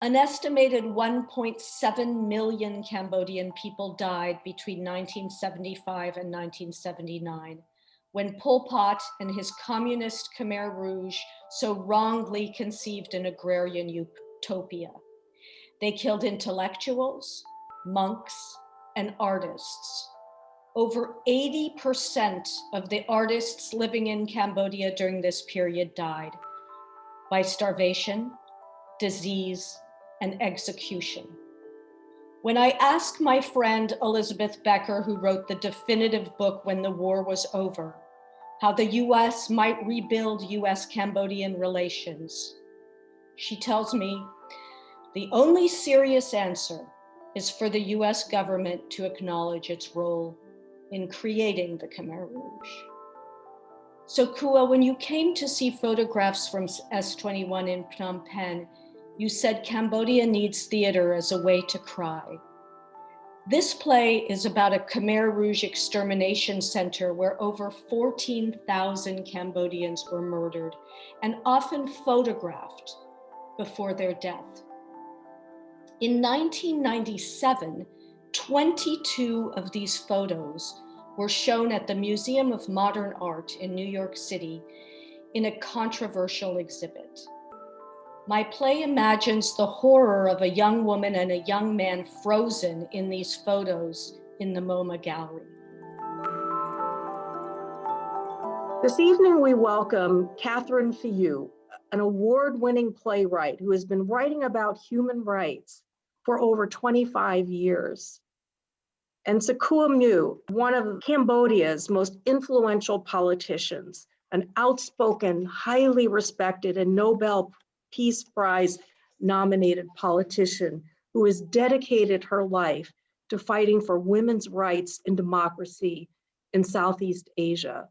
An estimated 1.7 million Cambodian people died between 1975 and 1979, when Pol Pot and his communist Khmer Rouge so wrongly conceived an agrarian utopia. They killed intellectuals, monks, and artists. Over 80% of the artists living in Cambodia during this period died by starvation, disease, and execution. When I asked my friend Elizabeth Becker, who wrote the definitive book When the War Was Over, how the US might rebuild US-Cambodian relations, she tells me, the only serious answer is for the US government to acknowledge its role in creating the Khmer Rouge. So Kua, when you came to see photographs from S21 in Phnom Penh, you said Cambodia needs theater as a way to cry. This play is about a Khmer Rouge extermination center where over 14,000 Cambodians were murdered and often photographed before their death. In 1997, 22 of these photos were shown at the Museum of Modern Art in New York City in a controversial exhibit. My play imagines the horror of a young woman and a young man frozen in these photos in the MoMA gallery. This evening we welcome Catherine Filloux, an award-winning playwright who has been writing about human rights for over 25 years. And Sochua Mu, one of Cambodia's most influential politicians, an outspoken, highly respected, and Nobel Peace Prize nominated politician who has dedicated her life to fighting for women's rights and democracy in Southeast Asia.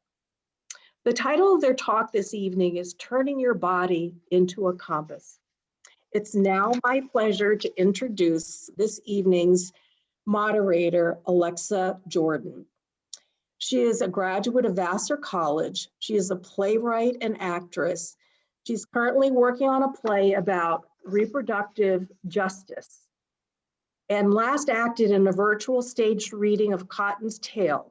The title of their talk this evening is Turning Your Body into a Compass. It's now my pleasure to introduce this evening's moderator, Alexa Jordan. She is a graduate of Vassar College. She is a playwright and actress. She's currently working on a play about reproductive justice and last acted in a virtual staged reading of Cotton's Tale.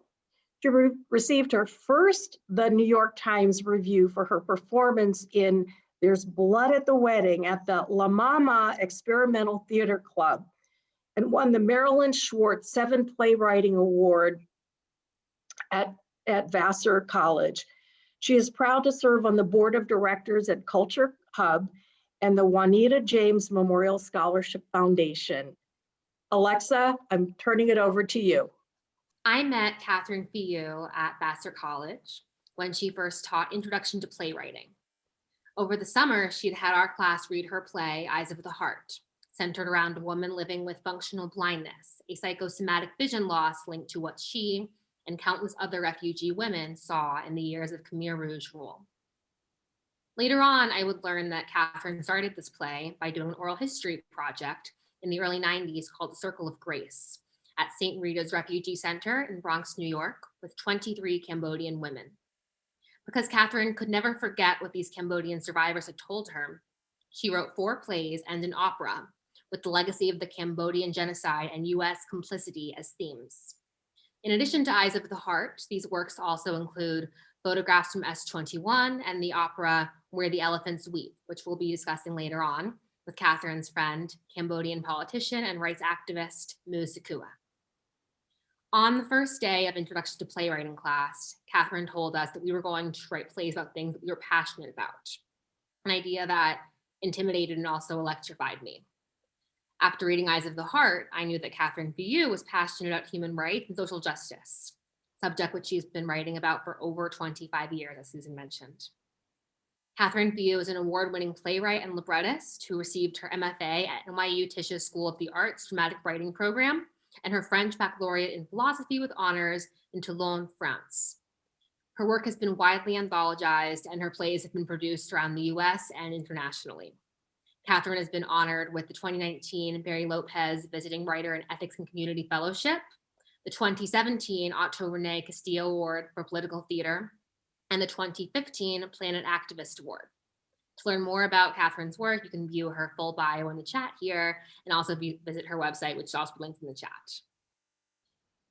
She received her first The New York Times review for her performance in There's Blood at the Wedding at the La Mama Experimental Theater Club and won the Marilyn Schwartz 7th Playwriting Award at Vassar College. She is proud to serve on the board of directors at Culture Hub and the Juanita James Memorial Scholarship Foundation. Alexa, I'm turning it over to you. I met Catherine Filloux at Vassar College when she first taught Introduction to Playwriting. Over the summer, she'd had our class read her play, Eyes of the Heart, centered around a woman living with functional blindness, a psychosomatic vision loss linked to what she and countless other refugee women saw in the years of Khmer Rouge rule. Later on, I would learn that Catherine started this play by doing an oral history project in the early 90s called The Circle of Grace at St. Rita's Refugee Center in Bronx, New York, with 23 Cambodian women. Because Catherine could never forget what these Cambodian survivors had told her, she wrote 4 plays and an opera with the legacy of the Cambodian genocide and US complicity as themes. In addition to Eyes of the Heart, these works also include photographs from S21 and the opera Where the Elephants Weep, which we'll be discussing later on with Catherine's friend, Cambodian politician and rights activist, Mu Sochua. On the first day of Introduction to Playwriting class, Catherine told us that we were going to write plays about things that we were passionate about, an idea that intimidated and also electrified me. After reading Eyes of the Heart, I knew that Catherine Filloux was passionate about human rights and social justice, subject which she's been writing about for over 25 years, as Susan mentioned. Catherine Filloux is an award-winning playwright and librettist who received her MFA at NYU Tish's School of the Arts Dramatic Writing Program and her French baccalaureate in philosophy with honors in Toulon, France. Her work has been widely anthologized and her plays have been produced around the US and internationally. Catherine has been honored with the 2019 Barry Lopez Visiting Writer and Ethics and Community Fellowship, the 2017 Otto Rene Castillo Award for Political Theater, and the 2015 Planet Activist Award. To learn more about Catherine's work, you can view her full bio in the chat here, and also visit her website, which is also linked in the chat.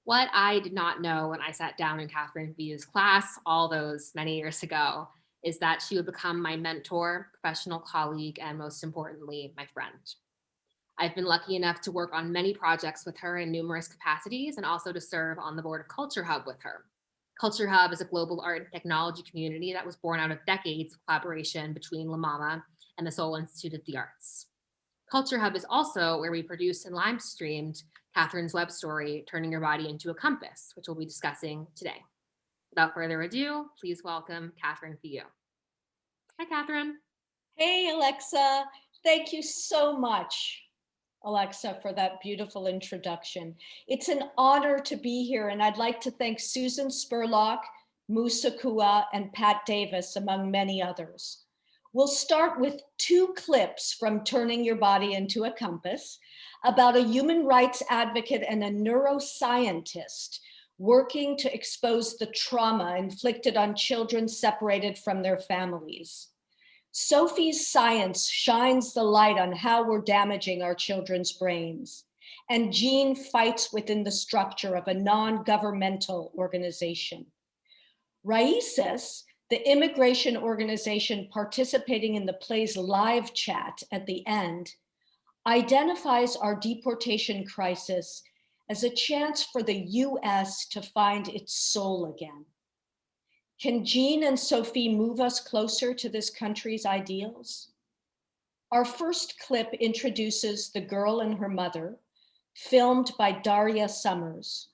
What I did not know when I sat down in Catherine Filloux's class all those many years ago is that she would become my mentor, professional colleague, and most importantly, my friend. I've been lucky enough to work on many projects with her in numerous capacities and also to serve on the board of Culture Hub with her. Culture Hub is a global art and technology community that was born out of decades of collaboration between La Mama and the Seoul Institute of the Arts. Culture Hub is also where we produced and live streamed Catherine's web story, Turning Your Body into a Compass, which we'll be discussing today. Without further ado, please welcome Catherine Filloux. Hi, Catherine. Hey, Alexa. Thank you so much, Alexa, for that beautiful introduction. It's an honor to be here, and I'd like to thank Susan Spurlock, Mu Sochua, and Pat Davis, among many others. We'll start with 2 clips from Turning Your Body into a Compass about a human rights advocate and a neuroscientist working to expose the trauma inflicted on children separated from their families. Sophie's science shines the light on how we're damaging our children's brains. And Jean fights within the structure of a non-governmental organization. Raices, the immigration organization participating in the play's live chat at the end, identifies our deportation crisis as a chance for the US to find its soul again. Can Jean and Sophie move us closer to this country's ideals? Our first clip introduces the girl and her mother, filmed by Daria Summers.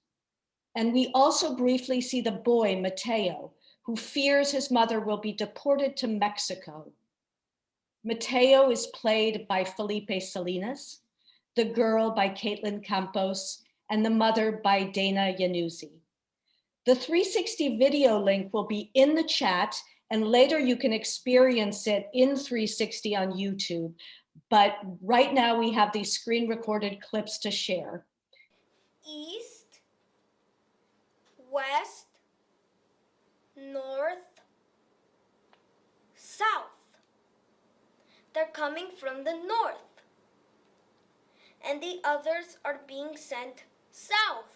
And we also briefly see the boy, Mateo, who fears his mother will be deported to Mexico. Mateo is played by Felipe Salinas, the girl by Caitlin Campos, and the mother by Dana Yanuzzi. The 360 video link will be in the chat, and later you can experience it in 360 on YouTube. But right now we have these screen recorded clips to share. East, west, north, south. They're coming from the north, and the others are being sent south.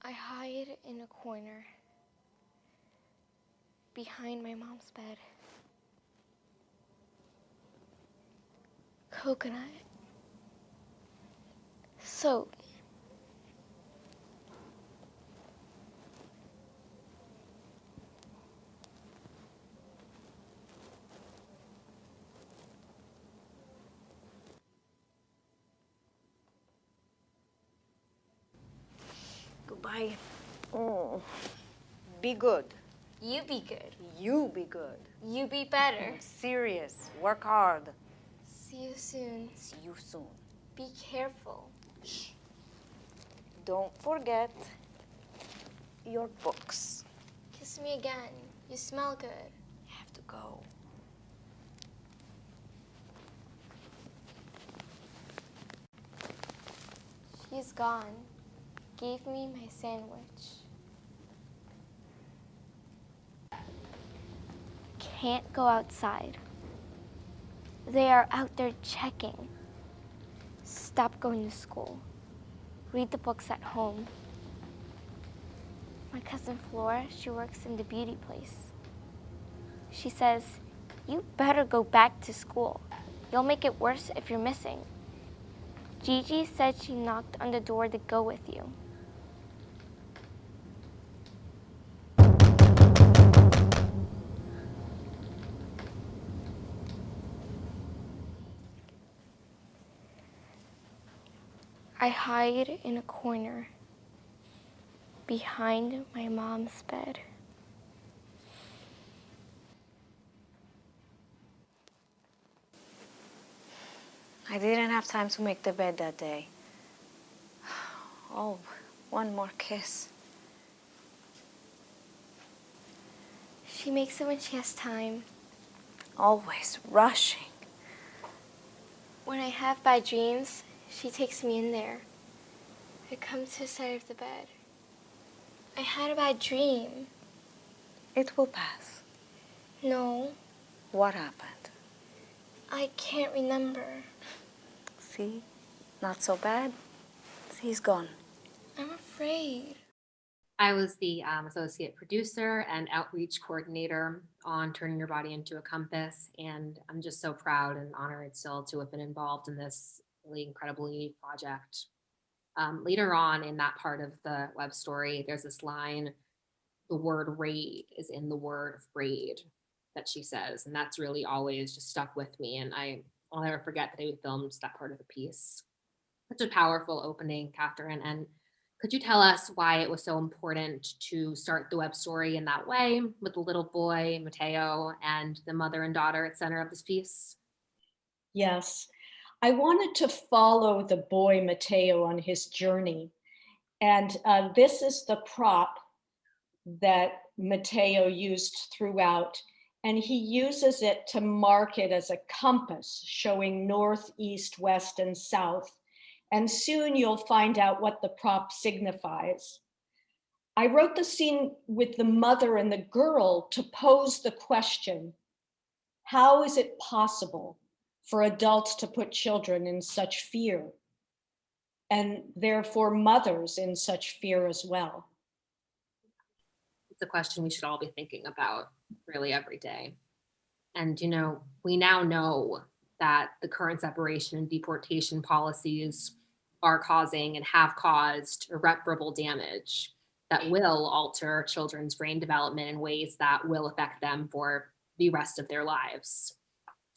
I hide in a corner behind my mom's bed. Coconut. Soap. Goodbye. Be good. You be good. You be good. You be better. Serious. Work hard. See you soon. See you soon. Be careful. Shh. Don't forget your books. Kiss me again. You smell good. You have to go. She's gone. Gave me my sandwich. Can't go outside. They are out there checking. Stop going to school. Read the books at home. My cousin Flora, she works in the beauty place. She says, you better go back to school. You'll make it worse if you're missing. Gigi said she knocked on the door to go with you. I hide in a corner behind my mom's bed. I didn't have time to make the bed that day. Oh, one more kiss. She makes it when she has time. Always rushing. When I have bad dreams, She takes me in there. I come to the side of the bed. I had a bad dream. It will pass. No, What happened? I can't remember. See? Not so bad. He's gone. I'm afraid. I was the associate producer and outreach coordinator on Turning Your Body into a Compass, and I'm just so proud and honored still to have been involved in this really incredible unique project. Later on in that part of the web story, there's this line, the word raid is in the word raid, that she says, and that's really always just stuck with me, and I'll never forget that we filmed that part of the piece. Such a powerful opening, Catherine, and could you tell us why it was so important to start the web story in that way, with the little boy, Mateo, and the mother and daughter at center of this piece? Yes, I wanted to follow the boy Mateo on his journey. And this is the prop that Mateo used throughout. And he uses it to mark it as a compass, showing north, east, west, and south. And soon you'll find out what the prop signifies. I wrote the scene with the mother and the girl to pose the question, how is it possible for adults to put children in such fear, and therefore mothers in such fear as well? It's a question we should all be thinking about really every day. And, you know, we now know that the current separation and deportation policies are causing and have caused irreparable damage that will alter children's brain development in ways that will affect them for the rest of their lives.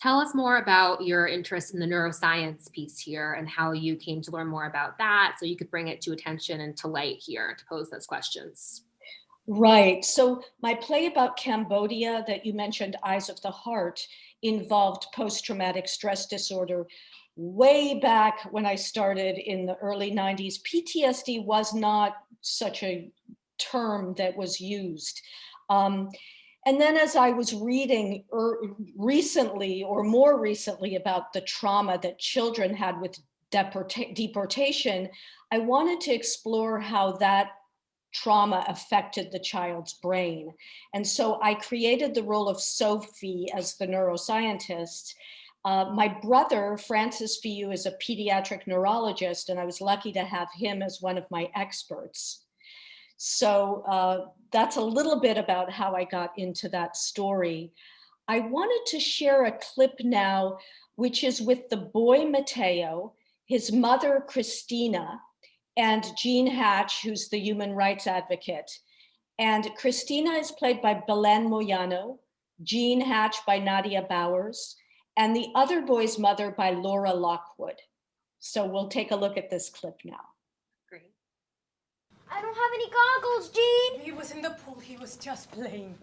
Tell us more about your interest in the neuroscience piece here and how you came to learn more about that so you could bring it to attention and to light here to pose those questions. Right. So my play about Cambodia that you mentioned, Eyes of the Heart, involved post-traumatic stress disorder way back when I started in the early 90s. PTSD was not such a term that was used. And then as I was reading recently or more recently about the trauma that children had with deportation, I wanted to explore how that trauma affected the child's brain. And so I created the role of Sophie as the neuroscientist. My brother, Francis Filloux, is a pediatric neurologist, and I was lucky to have him as one of my experts. So that's a little bit about how I got into that story. I wanted to share a clip now, which is with the boy Mateo, his mother Christina, and Jean Hatch, who's the human rights advocate. And Christina is played by Belen Moyano, Jean Hatch by Nadia Bowers, and the other boy's mother by Laura Lockwood. So we'll take a look at this clip now. Great. I don't have any goggles, Jean. He was in the pool. He was just playing.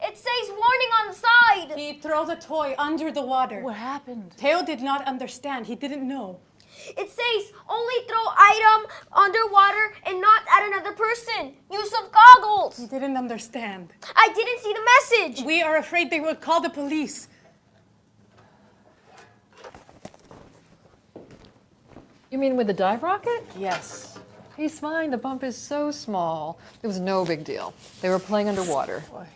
It says warning on the side. He threw the toy under the water. What happened? Theo did not understand. He didn't know. It says only throw item underwater and not at another person. Use of goggles. He didn't understand. I didn't see the message. We are afraid they will call the police. You mean with the dive rocket? Yes. He's fine. The bump is so small. It was no big deal. They were playing underwater. Boy,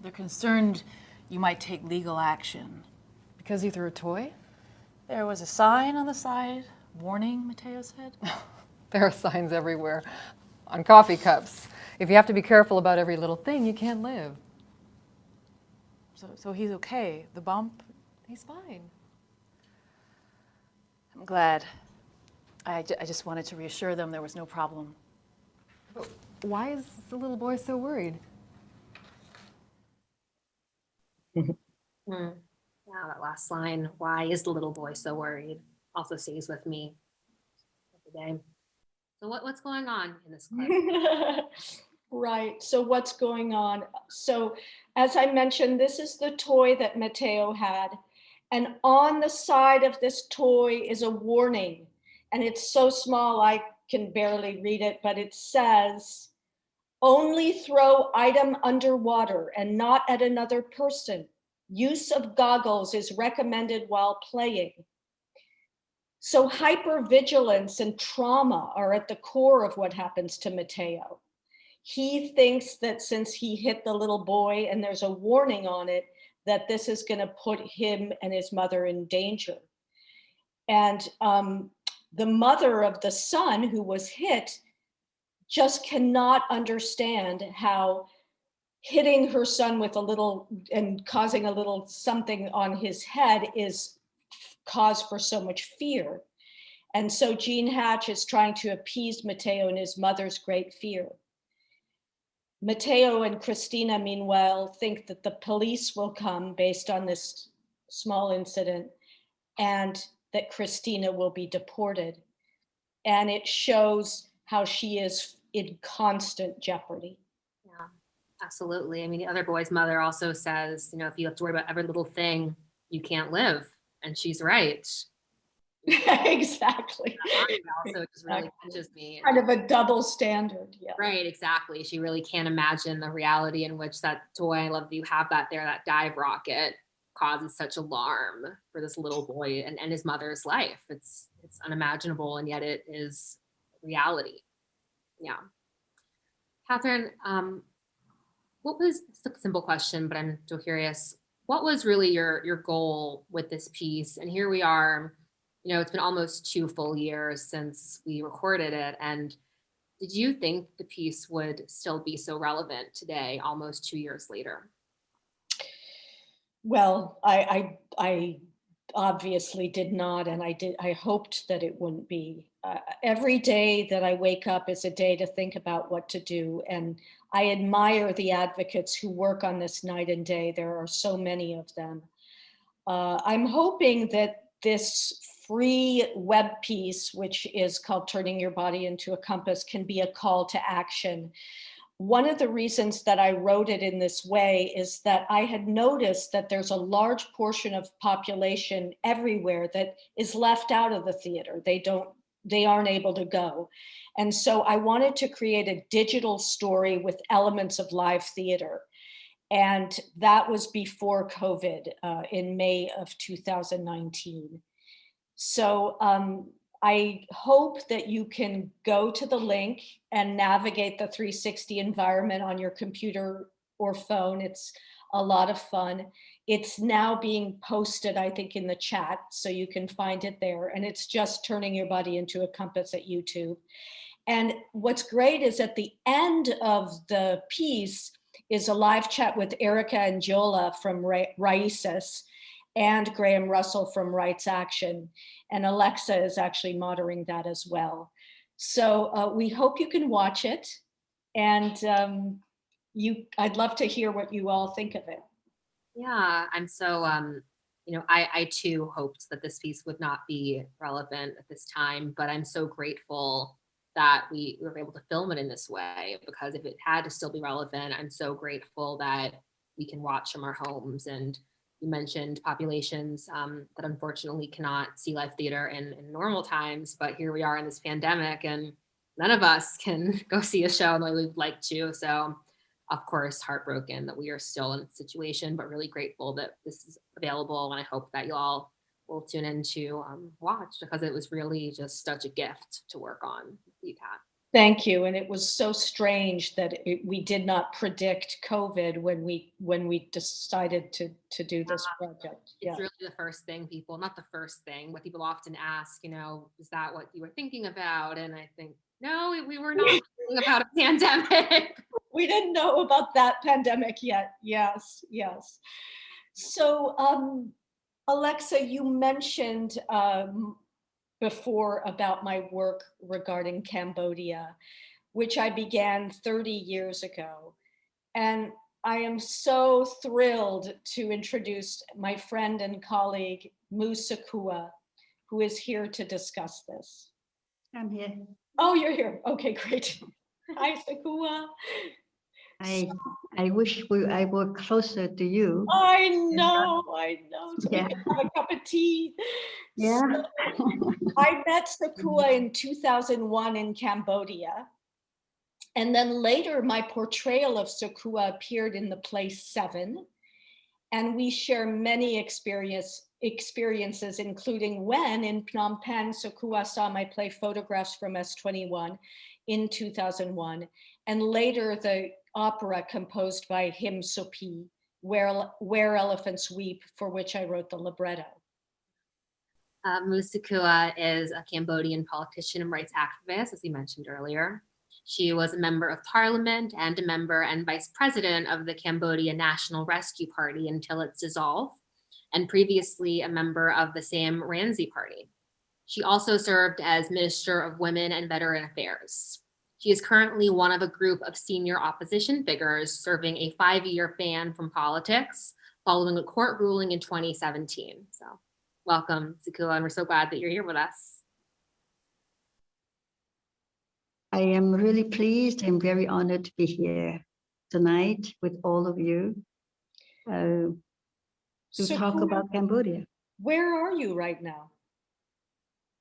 they're concerned you might take legal action. Because he threw a toy? There was a sign on the side, warning, Mateo said. There are signs everywhere. On coffee cups. If you have to be careful about every little thing, you can't live. So he's okay. The bump, He's fine. I'm glad. I just wanted to reassure them there was no problem. But why is the little boy so worried? Wow, that last line, why is the little boy so worried, also stays with me every day. So what's going on in this clip? Right, so what's going on? So as I mentioned, this is the toy that Mateo had. And on the side of this toy is a warning. And it's so small I can barely read it, but it says, only throw item underwater and not at another person. Use of goggles is recommended while playing. So hypervigilance and trauma are at the core of what happens to Mateo. He thinks that since he hit the little boy and there's a warning on it, that this is going to put him and his mother in danger. And the mother of the son who was hit just cannot understand how hitting her son with a little and causing a little something on his head is cause for so much fear. And so Jean Hatch is trying to appease Mateo and his mother's great fear. Mateo and Christina, meanwhile, think that the police will come based on this small incident and that Christina will be deported. And it shows how she is in constant jeopardy. Yeah, absolutely. I mean, the other boy's mother also says, if you have to worry about every little thing, you can't live. And she's right. Exactly. So it just really touches me. Kind of a double standard. Yeah. Right, exactly. She really can't imagine the reality in which that toy, I love that you have that there, that dive rocket, causes such alarm for this little boy and his mother's life. It's unimaginable, and yet it is reality. Yeah. Catherine, what was, it's a simple question, but I'm so curious, what was really your goal with this piece? And here we are, it's been almost 2 full years since we recorded it. And did you think the piece would still be so relevant today, almost 2 years later? Well, I obviously did not, and I hoped that it wouldn't be. Every day that I wake up is a day to think about what to do, and I admire the advocates who work on this night and day. There are so many of them. I'm hoping that this free web piece, which is called Turning Your Body into a Compass, can be a call to action. One of the reasons that I wrote it in this way is that I had noticed that there's a large portion of population everywhere that is left out of the theater. They aren't able to go. And so I wanted to create a digital story with elements of live theater. And that was before COVID in May of 2019. So I hope that you can go to the link and navigate the 360 environment on your computer or phone. It's a lot of fun. It's now being posted, I think, in the chat, so you can find it there. And it's just Turning Your Body into a Compass at YouTube. And what's great is at the end of the piece is a live chat with Erica and Jola from Raices and Graham Russell from Rights Action. And Alexa is actually monitoring that as well. So we hope you can watch it. And I'd love to hear what you all think of it. Yeah, I'm so, I too hoped that this piece would not be relevant at this time, but I'm so grateful that we were able to film it in this way, because if it had to still be relevant, I'm so grateful that we can watch from our homes. And you mentioned populations that unfortunately cannot see live theater in normal times, but here we are in this pandemic and none of us can go see a show the way we'd like to. So of course, heartbroken that we are still in a situation, but really grateful that this is available. And I hope that you all will tune in to watch, because it was really just such a gift to work on with you, Kat. Thank you. And it was so strange that we did not predict COVID when we decided to do this project. Yeah. It's really the first thing not the first thing, what people often ask, is that what you were thinking about? And I think, no, we were not thinking about a pandemic. We didn't know about that pandemic yet. Yes, yes. So Alexa, you mentioned before about my work regarding Cambodia, which I began 30 years ago. And I am so thrilled to introduce my friend and colleague, Mu Sochua, who is here to discuss this. I'm here. Oh, you're here. Okay, great. Hi, Sochua. I wish I were closer to you. I know. So yeah. we can have a cup of tea. Yeah. So, I met Sochua in 2001 in Cambodia. And then later my portrayal of Sochua appeared in the play 7. And we share many experiences, including when in Phnom Penh, Sochua saw my play Photographs from S21 in 2001, and later the opera composed by Him Sopi, Where Elephants Weep, for which I wrote the libretto. Mu Sochua is a Cambodian politician and rights activist, as we mentioned earlier. She was a member of parliament and a member and vice president of the Cambodia National Rescue Party until its dissolve, and previously a member of the Sam Rainsy Party. She also served as Minister of Women and Veteran Affairs. She is currently one of a group of senior opposition figures serving a 5-year ban from politics following a court ruling in 2017. So welcome, Sochua, and we're so glad that you're here with us. I am really pleased and very honored to be here tonight with all of you to talk about Cambodia. Where are you right now?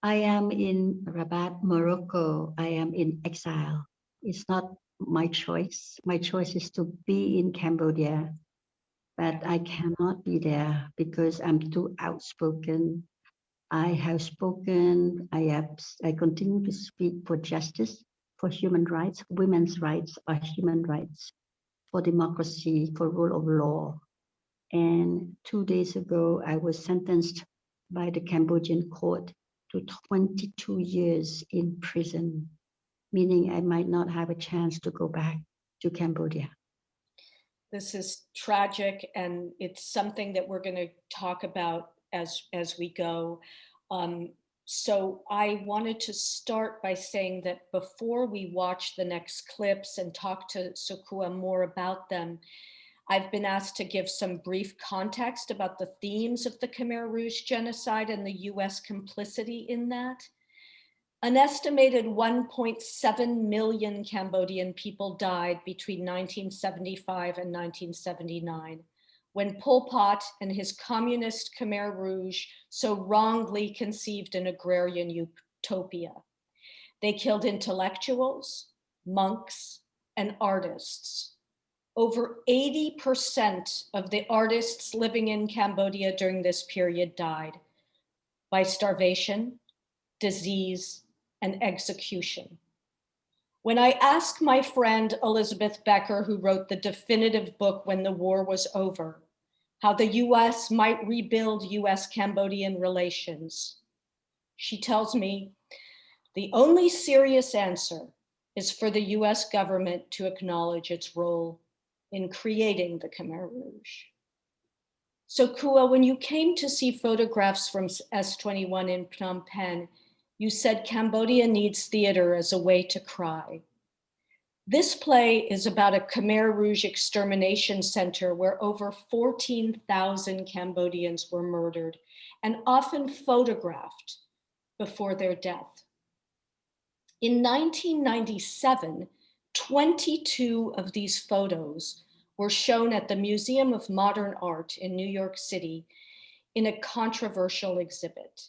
I am in Rabat, Morocco. I am in exile. It's not my choice. My choice is to be in Cambodia, but I cannot be there because I'm too outspoken. I have spoken, I continue to speak for justice, for human rights, women's rights are human rights, for democracy, for rule of law. And 2 days ago, I was sentenced by the Cambodian court to 22 years in prison, meaning I might not have a chance to go back to Cambodia. This is tragic, and it's something that we're going to talk about as we go. So I wanted to start by saying that before we watch the next clips and talk to Sochua more about them, I've been asked to give some brief context about the themes of the Khmer Rouge genocide and the US complicity in that. An estimated 1.7 million Cambodian people died between 1975 and 1979, when Pol Pot and his communist Khmer Rouge so wrongly conceived an agrarian utopia. They killed intellectuals, monks, and artists. Over 80% of the artists living in Cambodia during this period died by starvation, disease, and execution. When I asked my friend Elizabeth Becker, who wrote the definitive book When the War Was Over, how the US might rebuild US-Cambodian relations, she tells me, the only serious answer is for the US government to acknowledge its role in creating the Khmer Rouge. Sochua, when you came to see photographs from S21 in Phnom Penh, you said Cambodia needs theater as a way to cry. This play is about a Khmer Rouge extermination center where over 14,000 Cambodians were murdered and often photographed before their death. In 1997, 22 of these photos were shown at the Museum of Modern Art in New York City in a controversial exhibit.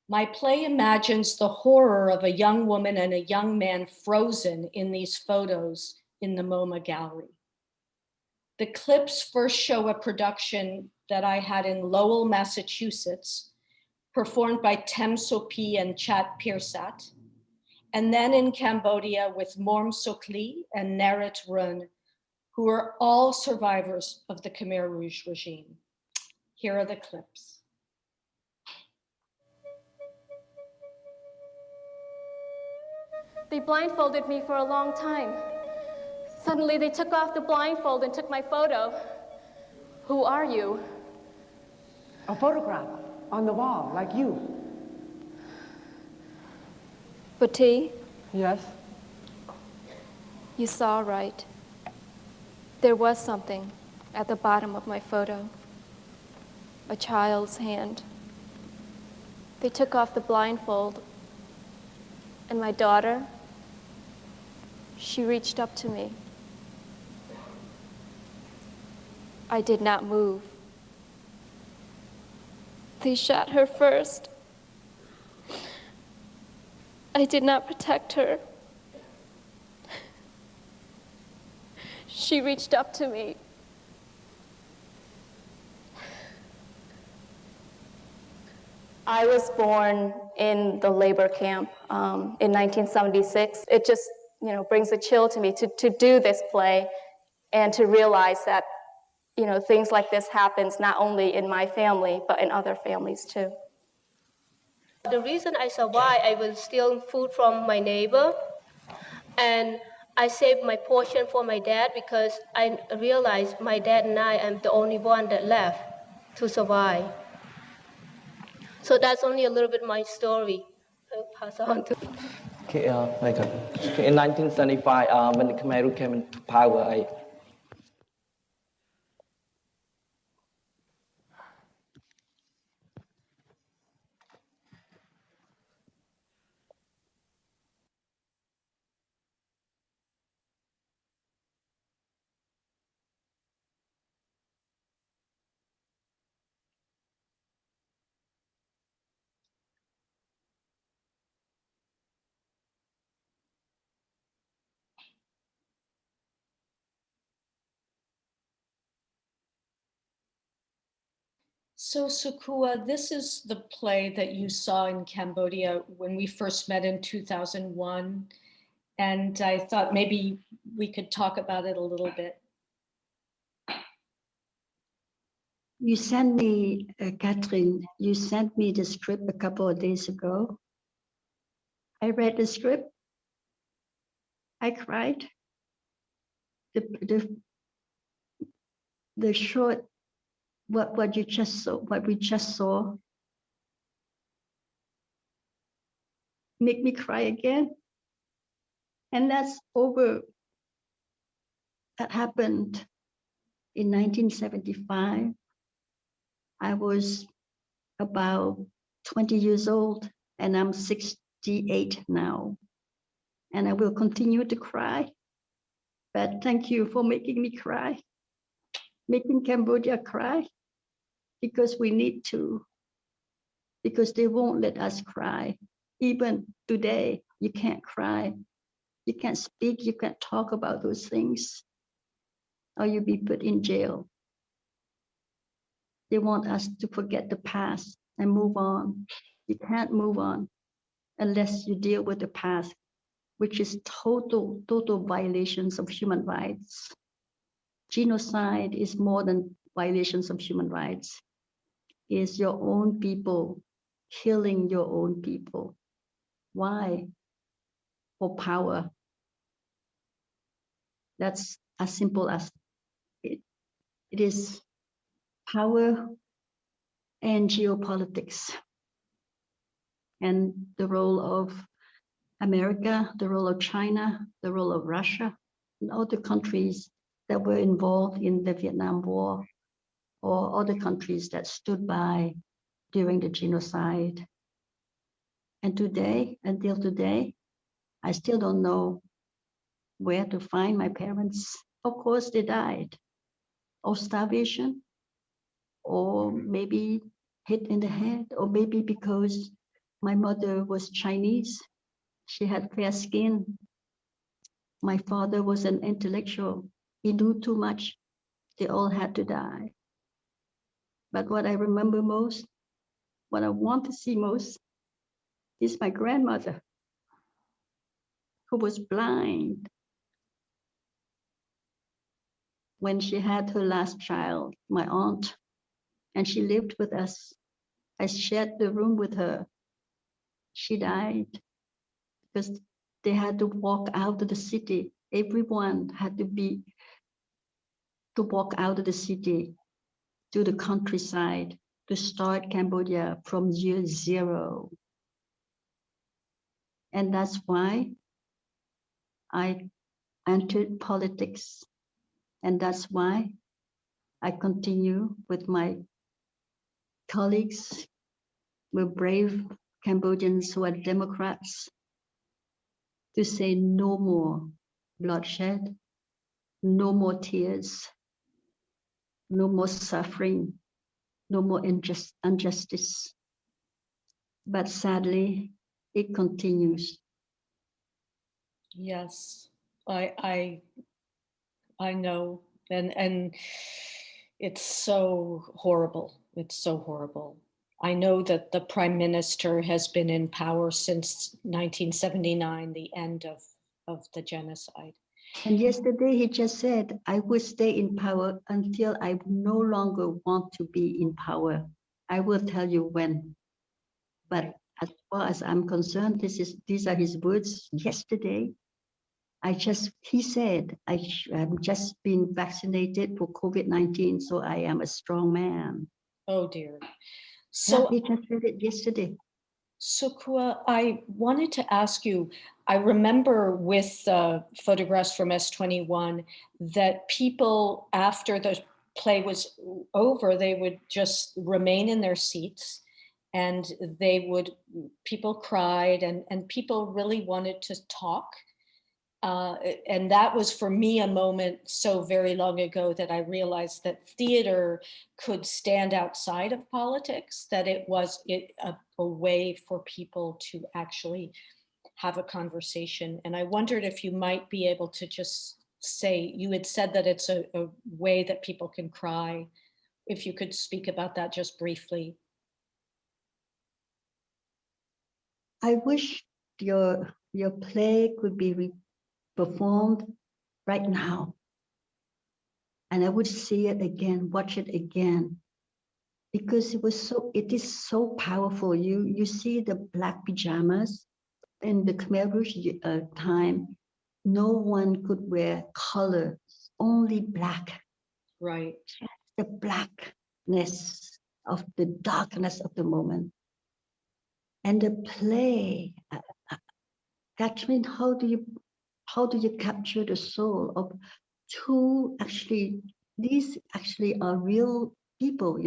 My play imagines the horror of a young woman and a young man frozen in these photos in the MoMA gallery. The clips first show a production that I had in Lowell, Massachusetts, performed by Tem Sopi and Chat Pirsat, and then in Cambodia with Morm Sokli and Narit Run, who are all survivors of the Khmer Rouge regime. Here are the clips. They blindfolded me for a long time. Suddenly they took off the blindfold and took my photo. Who are you? A photograph on the wall, like you. Bati, Yes? you saw right. There was something at the bottom of my photo. A child's hand. They took off the blindfold, and my daughter, she reached up to me. I did not move. They shot her first. I did not protect her. She reached up to me. I was born in the labor camp in 1976. It just, brings a chill to me to do this play and to realize that, things like this happens not only in my family, but in other families too. The reason I survived, I was stealing food from my neighbor, and I saved my portion for my dad because I realized my dad and I am the only one that left to survive. So that's only a little bit my story. I'll pass on to. Okay, in 1975, when the Khmer Rouge came into power, So Sochua, this is the play that you saw in Cambodia when we first met in 2001. And I thought maybe we could talk about it a little bit. You sent me, Catherine, you sent me the script a couple of days ago. I read the script. I cried. The short, what we just saw, make me cry again. And that happened in 1975. I was about 20 years old and I'm 68 now. And I will continue to cry. But thank you for making me cry, making Cambodia cry, because we need to, because they won't let us cry. Even today, you can't cry. You can't speak, you can't talk about those things, or you'll be put in jail. They want us to forget the past and move on. You can't move on unless you deal with the past, which is total violations of human rights. Genocide is more than violations of human rights. It's your own people killing your own people. Why? For power. That's as simple as it. It is power and geopolitics. And the role of America, the role of China, the role of Russia, and other countries that were involved in the Vietnam War, or other countries that stood by during the genocide. And today, until today, I still don't know where to find my parents. Of course, they died of starvation, or maybe hit in the head, or maybe because my mother was Chinese. She had fair skin. My father was an intellectual. He knew too much. They all had to die. But what I remember most, what I want to see most, is my grandmother, who was blind when she had her last child, my aunt, and she lived with us. I shared the room with her. She died because they had to walk out of the city. Everyone had to walk out of the city to the countryside to start Cambodia from year zero. And that's why I entered politics. And that's why I continue with my colleagues. We're brave Cambodians who are Democrats to say no more bloodshed, no more tears, no more suffering, no more injustice. But sadly, it continues. Yes, I know, and it's so horrible. It's so horrible. I know that the Prime Minister has been in power since 1979, the end of the genocide. And yesterday he just said, I will stay in power until I no longer want to be in power. I will tell you when. But as far as I'm concerned, these are his words yesterday. He said, I'm just been vaccinated for COVID-19, so I am a strong man. Oh dear. So he just said it yesterday. Sochua, I wanted to ask you, I remember with photographs from S21 that people, after the play was over, they would just remain in their seats and people cried and people really wanted to talk. And that was for me a moment so very long ago that I realized that theater could stand outside of politics, that it was a way for people to actually have a conversation. And I wondered if you might be able to just say, you had said that it's a way that people can cry. If you could speak about that just briefly. I wish your play could be performed right now. And I would see it again, watch it again, because it is so powerful. You see the black pajamas in the Khmer Rouge time, no one could wear colors, only black. Right. Just the blackness of the darkness of the moment. And the play, Catherine, how do you capture the soul of two, these actually are real people,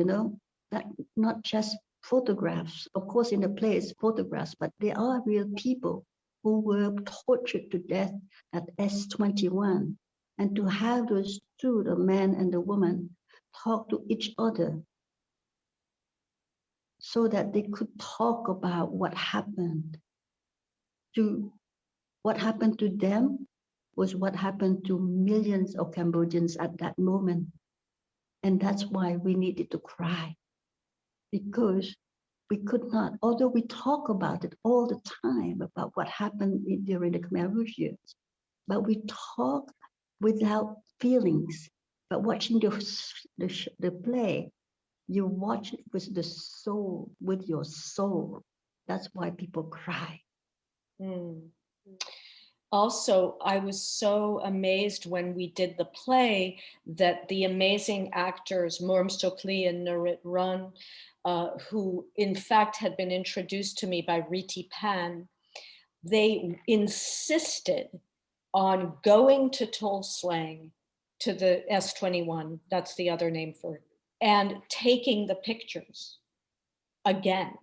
that not just photographs. Of course, in the play it's photographs, but they are real people who were tortured to death at S21. And to have those two, the man and the woman, talk to each other so that they could talk about what happened. What happened to them was what happened to millions of Cambodians at that moment. And that's why we needed to cry, because we could not, although we talk about it all the time, about what happened during the Khmer Rouge years, but we talk without feelings. But watching the play, you watch it with the soul, with your soul. That's why people cry. Mm. Also, I was so amazed when we did the play that the amazing actors, Mu Sochua and Nurit Run, who in fact had been introduced to me by Riti Pan, they insisted on going to Tol Slang, to the S21, that's the other name for it, and taking the pictures again.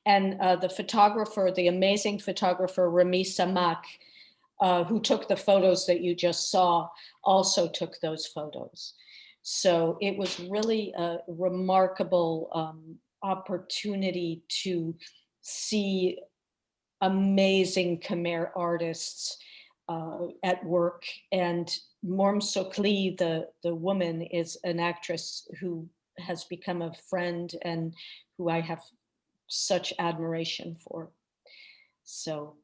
And the photographer, the amazing photographer, Rami Samak, who took the photos that you just saw, also took those photos. So it was really a remarkable opportunity to see amazing Khmer artists at work. And Mu Sochua, the woman, is an actress who has become a friend and who I have such admiration for. So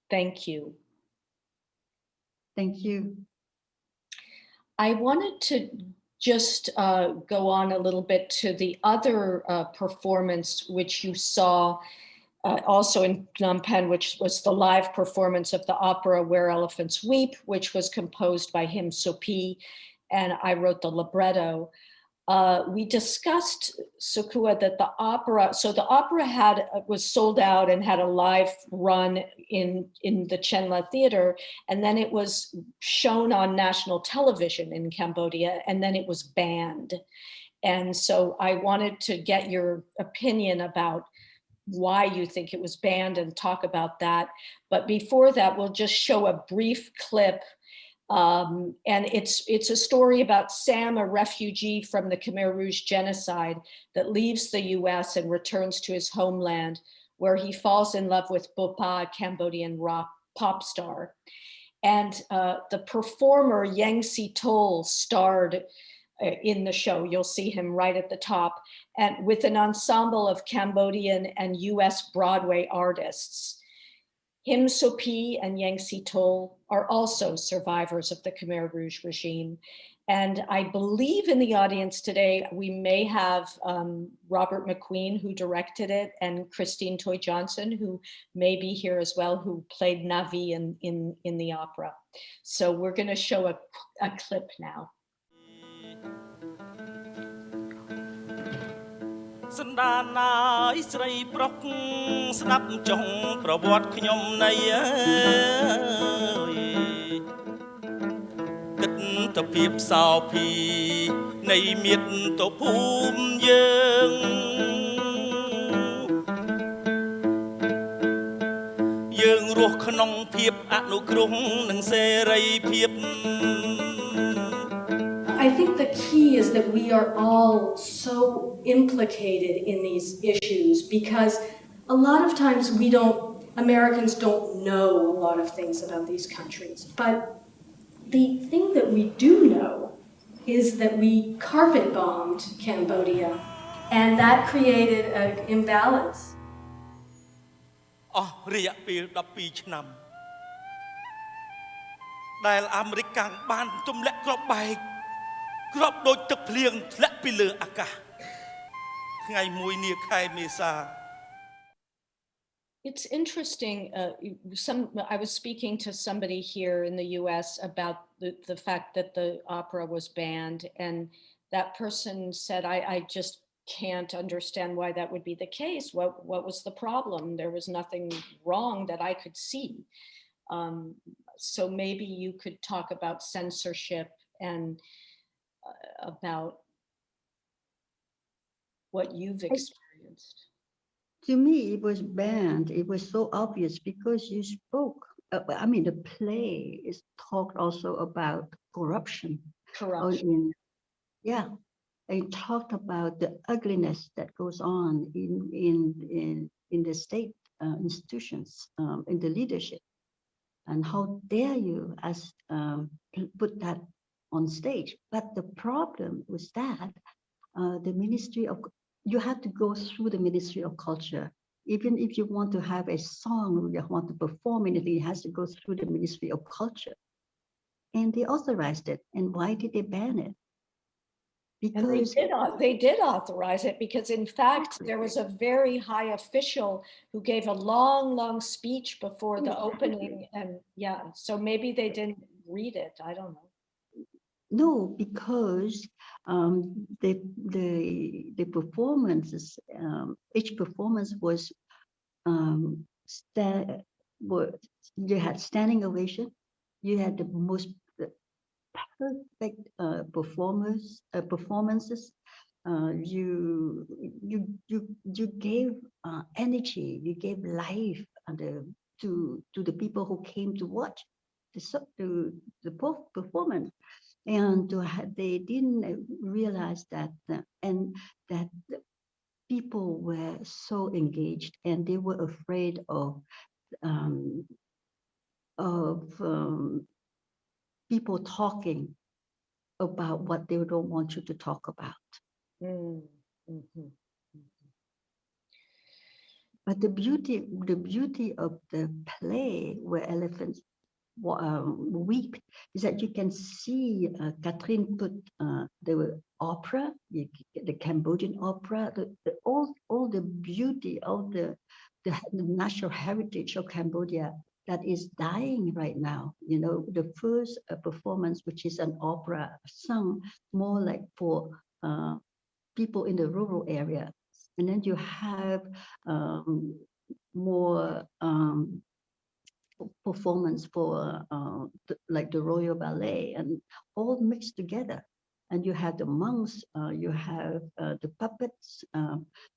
thank you. Thank you. I wanted to just go on a little bit to the other performance, which you saw also in Phnom Penh, which was the live performance of the opera Where Elephants Weep, which was composed by Him Sopi, and I wrote the libretto. We discussed, Sochua, that the opera was sold out and had a live run in the Chenla Theater, and then it was shown on national television in Cambodia, and then it was banned. And so I wanted to get your opinion about why you think it was banned and talk about that. But before that, we'll just show a brief clip. And it's a story about Sam, a refugee from the Khmer Rouge genocide that leaves the US and returns to his homeland, where he falls in love with Bopa, a Cambodian rock pop star. And the performer Yang Si Tol starred in the show. You'll see him right at the top, and with an ensemble of Cambodian and US Broadway artists. Him Sopi and Yang Si Tol are also survivors of the Khmer Rouge regime. And I believe in the audience today, we may have Robert McQueen, who directed it, and Christine Toy Johnson, who may be here as well, who played Navi in the opera. So we're going to show a clip now. សន្តានណាយស្រីប្រុសស្ដាប់ចុងប្រវត្តិខ្ញុំនៃអើយគិតទៅពីផ្សោភីនៃមាតុភូមិយើងយើងរស់ក្នុងភាពអនុគ្រោះនិងសេរីភាព I think the key is that we are all so implicated in these issues because a lot of times Americans don't know a lot of things about these countries. But the thing that we do know is that we carpet bombed Cambodia, and that created an imbalance. អស់រយៈពេល12ឆ្នាំដែលអាមេរិកកាំងបានទម្លាក់គ្រាប់បែក It's interesting. I was speaking to somebody here in the U.S. about the fact that the opera was banned, and that person said, "I just can't understand why that would be the case. What was the problem? There was nothing wrong that I could see." So maybe you could talk about censorship and about what you've experienced. To me, it was banned. It was so obvious because you spoke. I mean, the play is talked also about corruption. Corruption. Yeah, it talked about the ugliness that goes on in the state institutions, in the leadership, and how dare you as put that on stage. But the problem was that the Ministry of, you have to go through the Ministry of Culture. Even if you want to have a song or you want to perform anything, it has to go through the Ministry of Culture. And they authorized it. And why did they ban it? Because they did authorize it because in fact, there was a very high official who gave a long speech before the opening. And yeah, so maybe they didn't read it. I don't know. No, because the performances, each performance was you had standing ovation, you had the most perfect performances. You gave energy, you gave life to the people who came to watch the performance. And they didn't realize that, and that people were so engaged, and they were afraid of people talking about what they don't want you to talk about. Mm-hmm. But the beauty of the play where elephants weep is that you can see Catherine put the opera, the Cambodian opera, all the beauty of the national heritage of Cambodia that is dying right now. You know, the first performance, which is an opera sung more like for people in the rural area, and then you have more performance for like the Royal Ballet, and all mixed together. And you have the monks, you have the puppets,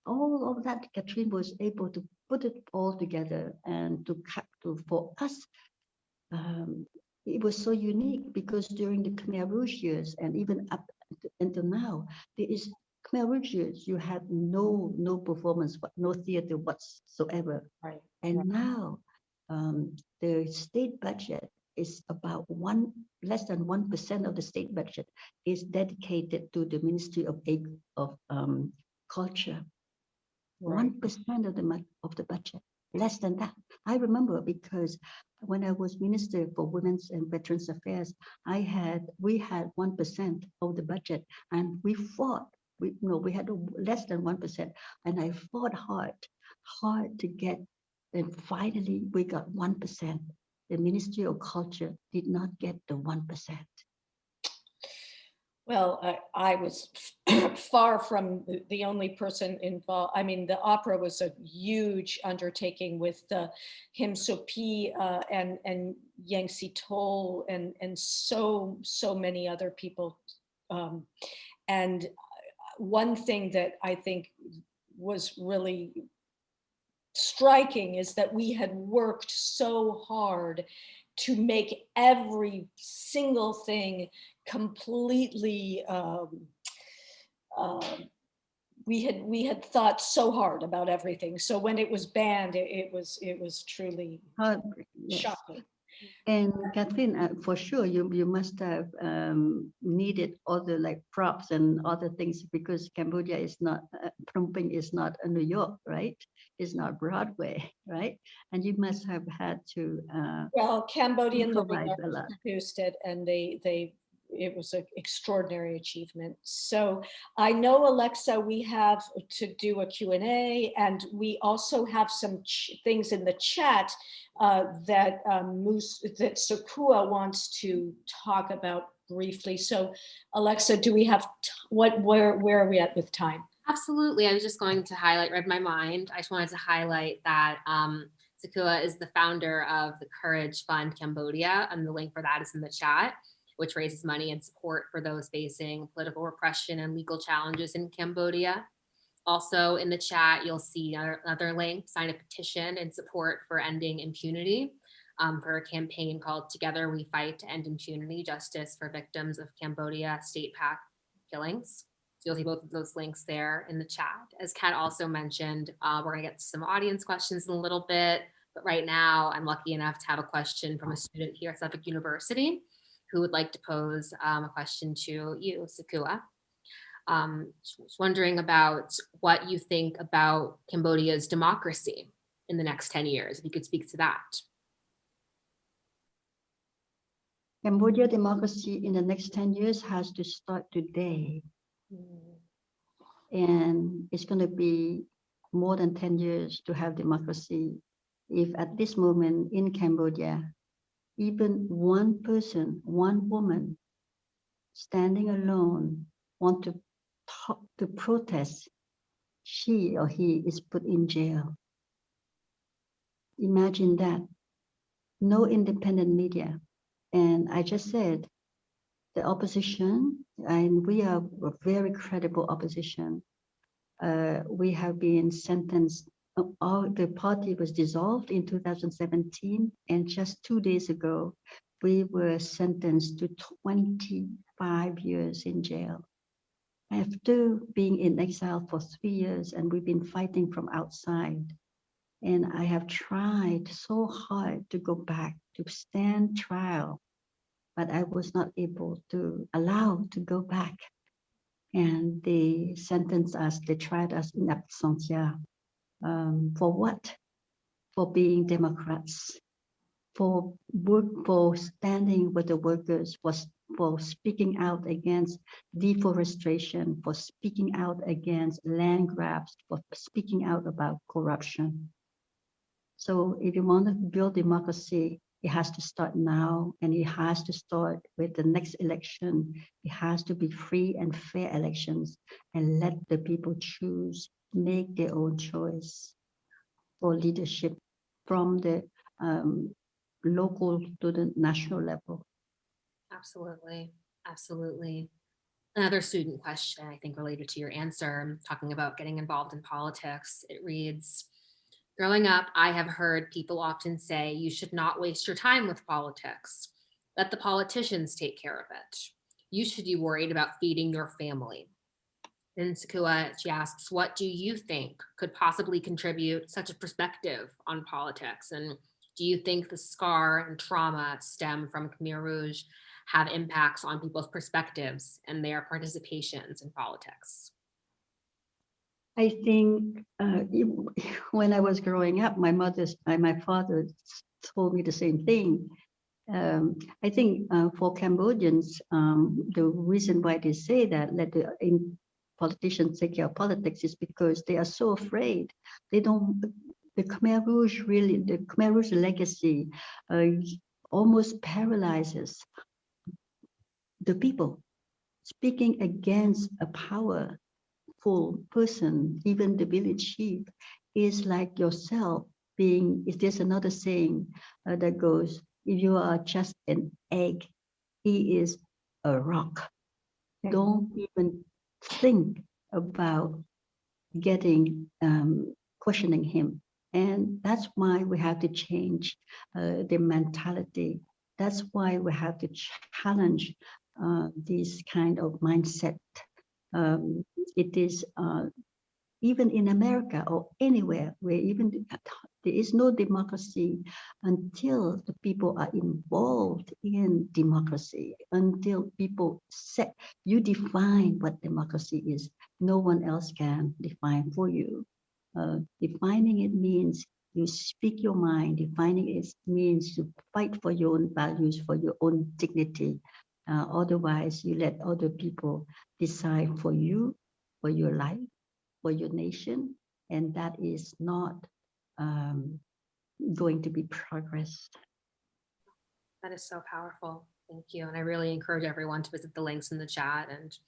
all of that. Catherine was able to put it all together, and for us, it was so unique because during the Khmer Rouge years, and even up until now, there is Khmer Rouge years, you had no performance, no theater whatsoever. Right. And now, the state budget is about less than 1% of the state budget is dedicated to the Ministry of Culture. 1% of the budget, less than that. I remember because when I was Minister for Women's and Veterans Affairs, we had 1% of the budget, and we fought. We had less than 1%, and I fought hard to get, and finally we got 1%. The Ministry of Culture did not get the 1%. Well, I was far from the only person involved. I mean, the opera was a huge undertaking with Him Sopi and Yang Si Tol and so many other people. And one thing that I think was really striking is that we had worked so hard to make every single thing completely, we had thought so hard about everything. So when it was banned, it was truly shocking. And Catherine, for sure, you must have needed other like props and other things, because Cambodia is not, Phnom Penh is not a New York, right? It's not Broadway, right? And you must have had to well, Cambodian Living improvise a lot. Arts produced it, and it was an extraordinary achievement. So I know, Alexa, we have to do a Q&A, and we also have some things in the chat that Sochua wants to talk about briefly. So Alexa, do we have, where are we at with time? Absolutely. I was just going to read my mind. I just wanted to highlight that Sochua is the founder of the Courage Fund Cambodia, and the link for that is in the chat, which raises money and support for those facing political repression and legal challenges in Cambodia. Also in the chat, you'll see another link, sign a petition in support for ending impunity for a campaign called Together We Fight to End Impunity, Justice for Victims of Cambodia State Pack Killings. So you'll see both of those links there in the chat. As Kat also mentioned, we're gonna get to some audience questions in a little bit, but right now I'm lucky enough to have a question from a student here at Suffolk University who would like to pose a question to you, Sochua. Just wondering about what you think about Cambodia's democracy in the next 10 years, if you could speak to that. Cambodia democracy in the next 10 years has to start today. And it's going to be more than 10 years to have democracy. If at this moment in Cambodia, even one person, one woman standing alone want to protest, she or he is put in jail. Imagine that. No independent media. And I just said, the opposition, and we are a very credible opposition. We have been sentenced, the party was dissolved in 2017, and just 2 days ago, we were sentenced to 25 years in jail. After being in exile for 3 years, and we've been fighting from outside. And I have tried so hard to go back to stand trial, but I was not able to allow to go back. And they sentenced us, they tried us in absentia. For what? For being Democrats, for standing with the workers, for speaking out against deforestation, for speaking out against land grabs, for speaking out about corruption. So if you want to build democracy, it has to start now, and it has to start with the next election. It has to be free and fair elections, and let the people choose, make their own choice for leadership from the local to the national level. Absolutely, absolutely. Another student question, I think related to your answer, talking about getting involved in politics. It reads, growing up, I have heard people often say you should not waste your time with politics. Let the politicians take care of it. You should be worried about feeding your family. Then Sochua, she asks, what do you think could possibly contribute such a perspective on politics? And Do you think the scar and trauma stem from Khmer Rouge have impacts on people's perspectives and their participations in politics? I think when I was growing up, my father told me the same thing. I think for Cambodians, the reason why they say that let the politicians take care of politics is because they are so afraid. They don't. The Khmer Rouge legacy almost paralyzes the people. Speaking against a powerful person, even the village chief, is like yourself being. There's another saying that goes, "If you are just an egg, he is a rock." Don't even think about questioning him. And that's why we have to change the mentality. That's why we have to challenge this kind of mindset. It is even in America or anywhere where there is no democracy until the people are involved in democracy, until people you define what democracy is. No one else can define for you. Defining it means you speak your mind. Defining it means to fight for your own values, for your own dignity. Otherwise, you let other people decide for you, for your life, for your nation, and that is not going to be progress. That is so powerful. Thank you. And I really encourage everyone to visit the links in the chat and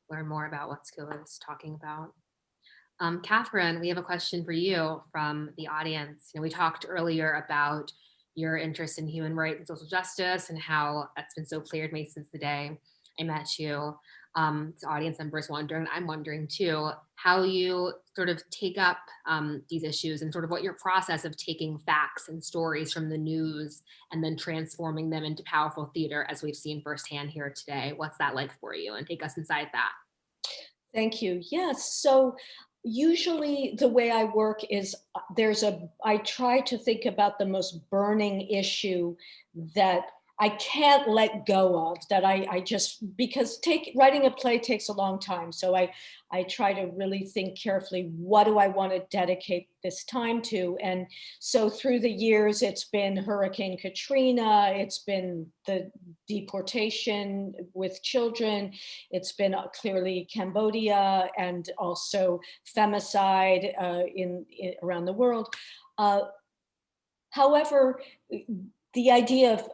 learn more about what Skilla is talking about. Catherine, we have a question for you from the audience. We talked earlier about your interest in human rights and social justice and how that's been so clear to me since the day I met you. The audience members wondering, I'm wondering too, how you sort of take up these issues and sort of what your process of taking facts and stories from the news and then transforming them into powerful theater, as we've seen firsthand here today. What's that like for you? And take us inside that. Thank you. Yes. So usually the way I work is I try to think about the most burning issue that I can't let go of, that I just, because writing a play takes a long time. So I try to really think carefully, what do I want to dedicate this time to? And so through the years, it's been Hurricane Katrina, it's been the deportation with children, it's been clearly Cambodia, and also femicide around the world. However, the idea of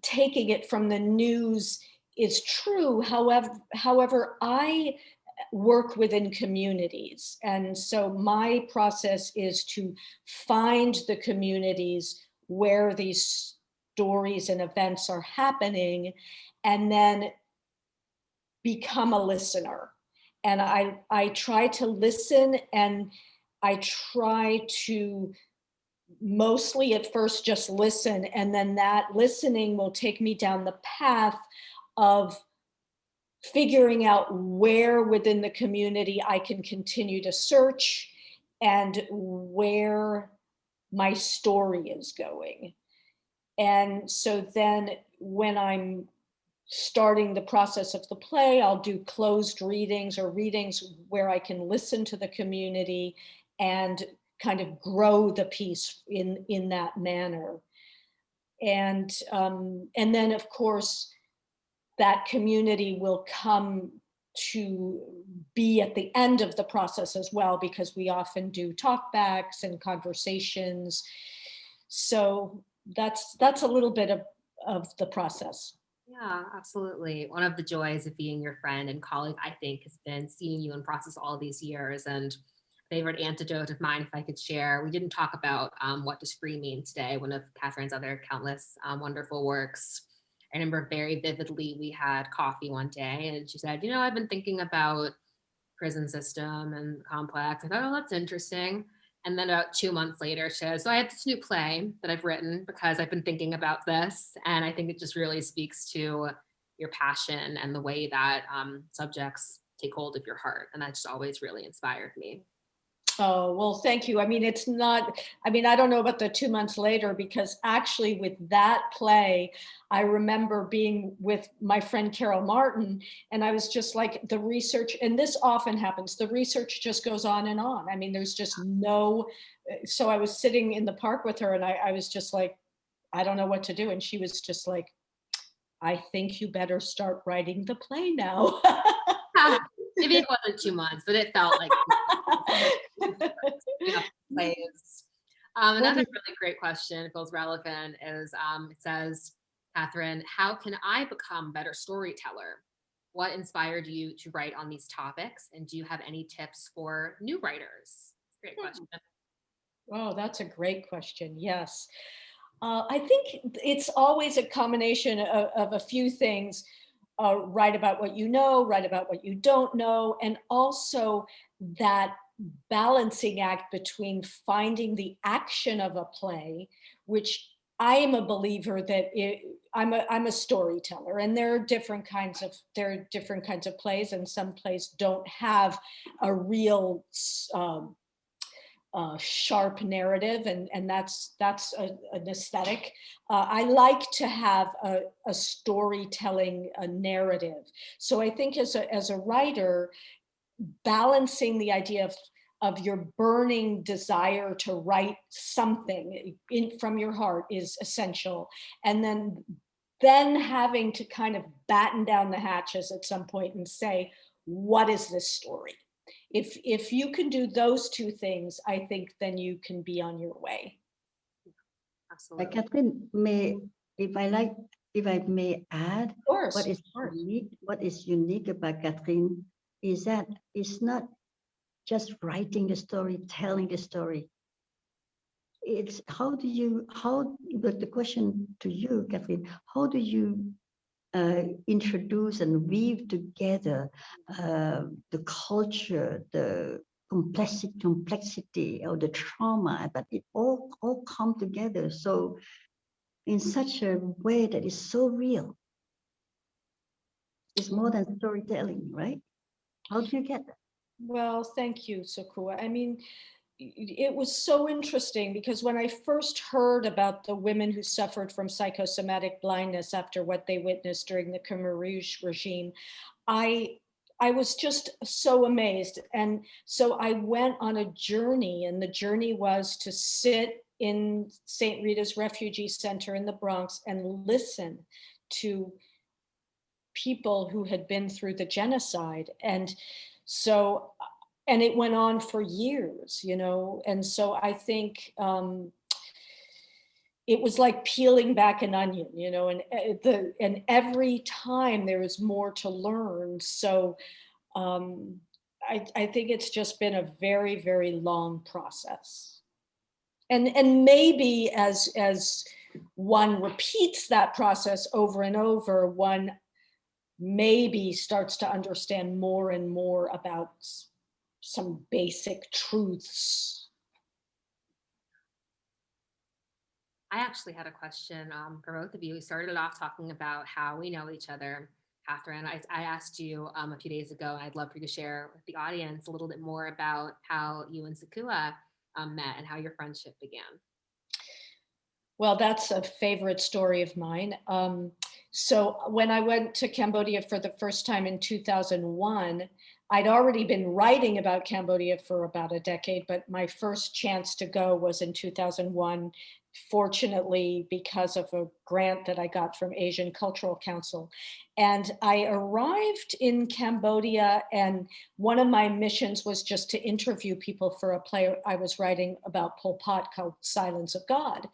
taking it from the news is true. However, I work within communities. And so my process is to find the communities where these stories and events are happening, and then become a listener. And I try to listen, and I try to mostly at first just listen, and then that listening will take me down the path of figuring out where within the community I can continue to search and where my story is going. And so then when I'm starting the process of the play, I'll do closed readings or readings where I can listen to the community and kind of grow the piece in that manner. And then of course, that community will come to be at the end of the process as well, because we often do talkbacks and conversations. So that's a little bit of the process. Yeah, absolutely. One of the joys of being your friend and colleague, I think, has been seeing you in process all these years. And favorite antidote of mine, if I could share, we didn't talk about What Does Free Mean today, one of Catherine's other countless wonderful works. I remember very vividly, we had coffee one day and she said, I've been thinking about prison system and complex. I thought, oh, that's interesting. And then about 2 months later, she says, so I have this new play that I've written because I've been thinking about this. And I think it just really speaks to your passion and the way that subjects take hold of your heart. And that just always really inspired me. Oh, well, thank you. I mean, it's not, I mean, I don't know about the 2 months later, because actually with that play, I remember being with my friend Carol Martin, and I was just like, the research, and this often happens, the research just goes on and on. I mean, there's just no, so I was sitting in the park with her, and I was just like, I don't know what to do. And she was just like, I think you better start writing the play now. Maybe it wasn't 2 months, but it felt like plays. Another really great question, it feels relevant, is it says, Catherine, how can I become a better storyteller? What inspired you to write on these topics? And do you have any tips for new writers? Great question. Oh, that's a great question. Yes. I think it's always a combination of a few things. Write about what you know, write about what you don't know, and also that balancing act between finding the action of a play, which I am a believer that I'm a storyteller, and there are different kinds of plays, and some plays don't have a real sharp narrative, and that's an aesthetic. I like to have a storytelling narrative. So I think as a writer, balancing the idea of your burning desire to write something from your heart is essential, and then having to kind of batten down the hatches at some point and say, what is this story? If you can do those two things, I think then you can be on your way. Absolutely. Catherine, if I may add, of course, what is unique about Catherine is that it's not just writing the story, telling the story. It's but the question to you, Catherine, how do you introduce and weave together the culture, the complexity of the trauma, but it all come together so in such a way that is so real. It's more than storytelling, right? How do you get that? Well, thank you, Sochua. I mean, it was so interesting because when I first heard about the women who suffered from psychosomatic blindness after what they witnessed during the Khmer Rouge regime, I was just so amazed. And so I went on a journey, and the journey was to sit in St. Rita's Refugee Center in the Bronx and listen to people who had been through the genocide. And so, and it went on for years, you know, and so I think it was like peeling back an onion, you know, and every time there is more to learn. So I think it's just been a very, very long process. And maybe as one repeats that process over and over, one maybe starts to understand more and more about some basic truths. I actually had a question for both of you. We started off talking about how we know each other. Catherine, I asked you a few days ago, I'd love for you to share with the audience a little bit more about how you and Sochua met and how your friendship began. Well, that's a favorite story of mine. So when I went to Cambodia for the first time in 2001, I'd already been writing about Cambodia for about a decade, but my first chance to go was in 2001, fortunately, because of a grant that I got from Asian Cultural Council. And I arrived in Cambodia, and one of my missions was just to interview people for a play I was writing about Pol Pot called Silence of God.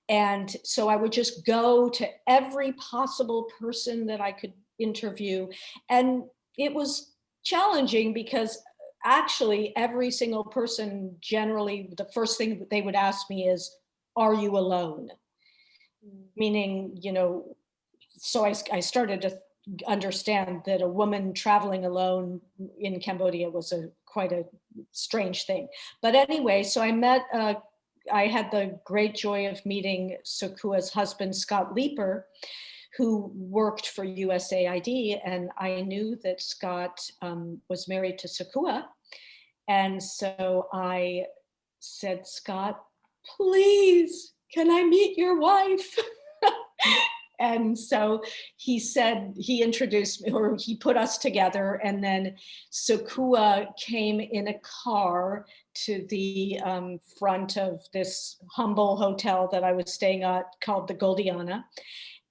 And so I would just go to every possible person that I could interview. And it was challenging because actually every single person, generally, the first thing that they would ask me is, are you alone? Meaning, you know, so I started to understand that a woman traveling alone in Cambodia was quite a strange thing. But anyway, so I had the great joy of meeting Sochua's husband, Scott Leeper, who worked for USAID. And I knew that Scott was married to Sochua. And so I said, Scott, please, can I meet your wife? And so he said, he introduced me, or he put us together, and then Sochua came in a car to the front of this humble hotel that I was staying at called the Goldiana,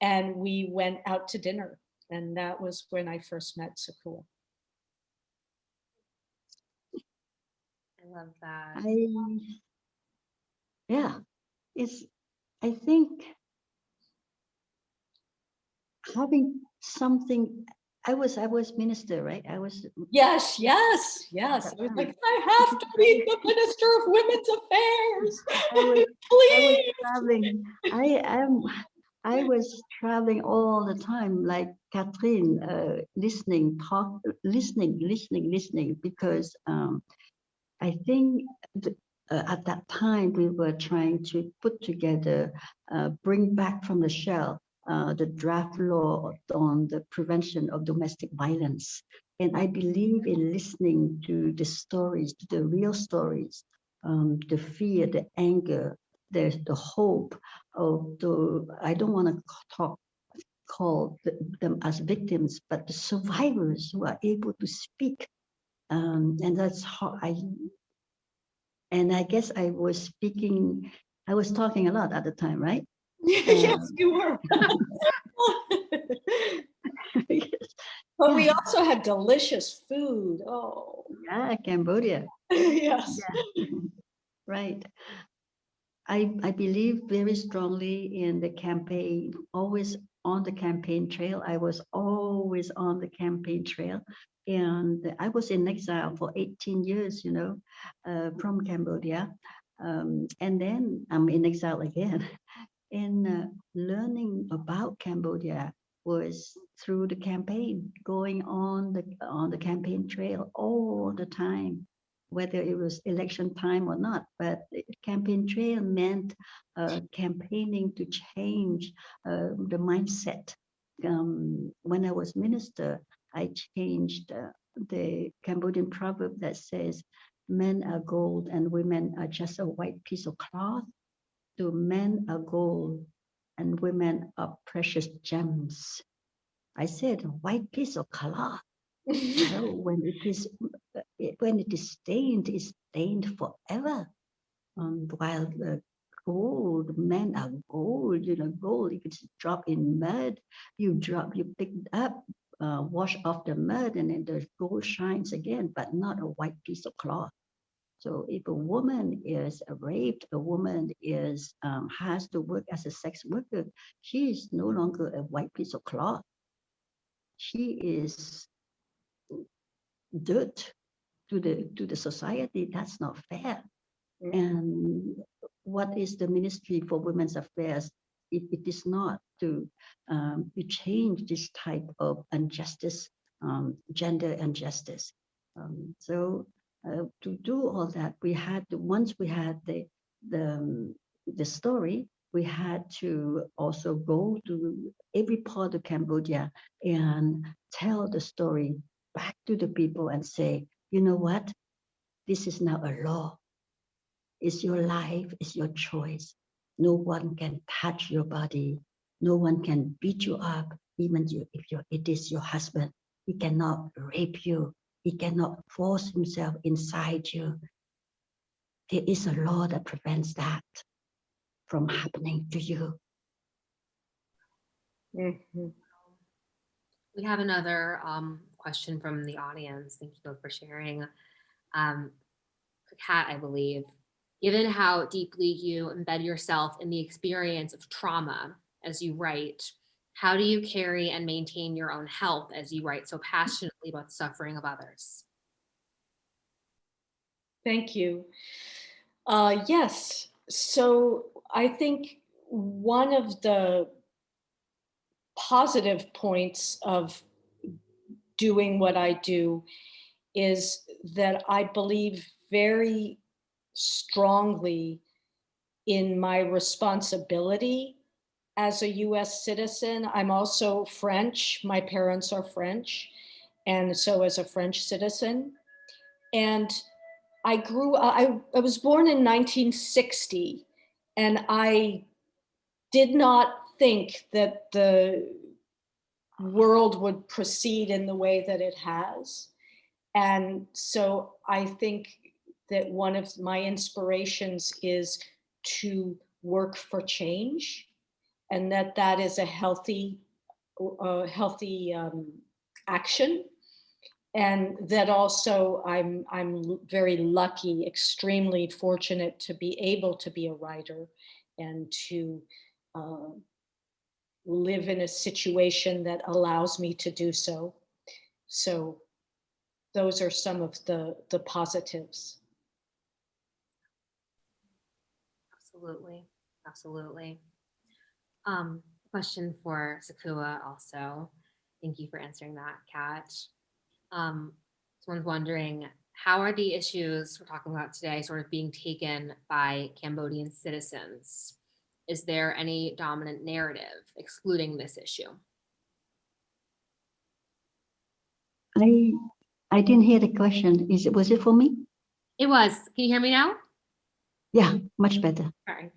and we went out to dinner. And that was when I first met Sochua. I love that. I think having something, I was minister, right? I was. Yes. I was like, I have to meet the Minister of Women's Affairs. Please. I was traveling all the time, like Catherine, listening, because I think at that time we were trying to put together, bring back from the shell the draft law on the prevention of domestic violence. And I believe in listening to the stories, to the real stories, the fear, the anger, the hope of the, I don't want to call them as victims, but the survivors who are able to speak. And that's how I guess I was talking a lot at the time, right? Yes, you were. But we also had delicious food. Oh. Yeah, Cambodia. Yes. Yeah. Right. I believe very strongly in the campaign, always on the campaign trail. I was always on the campaign trail. And I was in exile for 18 years, from Cambodia. And then I'm in exile again. And learning about Cambodia was through the campaign, going on the campaign trail all the time, whether it was election time or not. But the campaign trail meant campaigning to change the mindset. When I was minister, I changed the Cambodian proverb that says, men are gold and women are just a white piece of cloth, to men are gold and women are precious gems. I said, a white piece of cloth. Well, when it is stained, it's stained forever. While gold, men are gold. Gold. If it's dropped in mud, you pick it up, wash off the mud, and then the gold shines again. But not a white piece of cloth. So if a woman is raped, a woman has to work as a sex worker, she is no longer a white piece of cloth. She is dirt to the society. That's not fair. And what is the Ministry for Women's Affairs? It is not to change this type of injustice, gender injustice. So to do all that, once we had the story, we had to also go to every part of Cambodia and tell the story back to the people and say, you know what? This is now a law. It's your life, it's your choice. No one can touch your body. No one can beat you up, even if it is your husband. He cannot rape you. He cannot force himself inside you. There is a law that prevents that from happening to you. Mm-hmm. We have another question from the audience. Thank you both for sharing. Kat, I believe, given how deeply you embed yourself in the experience of trauma as you write, how do you carry and maintain your own health as you write so passionately about the suffering of others? Thank you. Yes. So I think one of the positive points of doing what I do is that I believe very strongly in my responsibility as a US citizen. I'm also French. My parents are French. And so as a French citizen, and I grew up, I was born in 1960, and I did not think that the world would proceed in the way that it has. And so I think that one of my inspirations is to work for change, and that is a healthy action. And that also I'm very lucky, extremely fortunate to be able to be a writer and to live in a situation that allows me to do so. So those are some of the positives. Absolutely, absolutely. Question for Sochua also. Thank you for answering that, Kat. Someone's wondering, how are the issues we're talking about today sort of being taken by Cambodian citizens? Is there any dominant narrative excluding this issue? I didn't hear the question. Was it for me? It was. Can you hear me now? Yeah, much better. All right.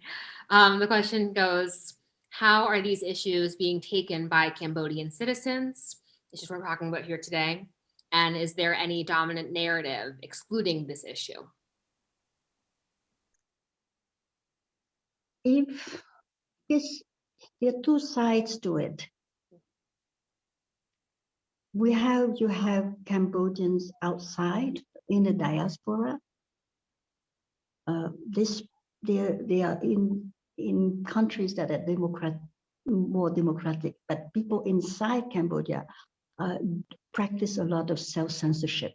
The question goes, how are these issues being taken by Cambodian citizens? This is what we're talking about here today. And is there any dominant narrative excluding this issue? There are two sides to it. You have Cambodians outside in the diaspora. They are in countries that are more democratic, but people inside Cambodia practice a lot of self-censorship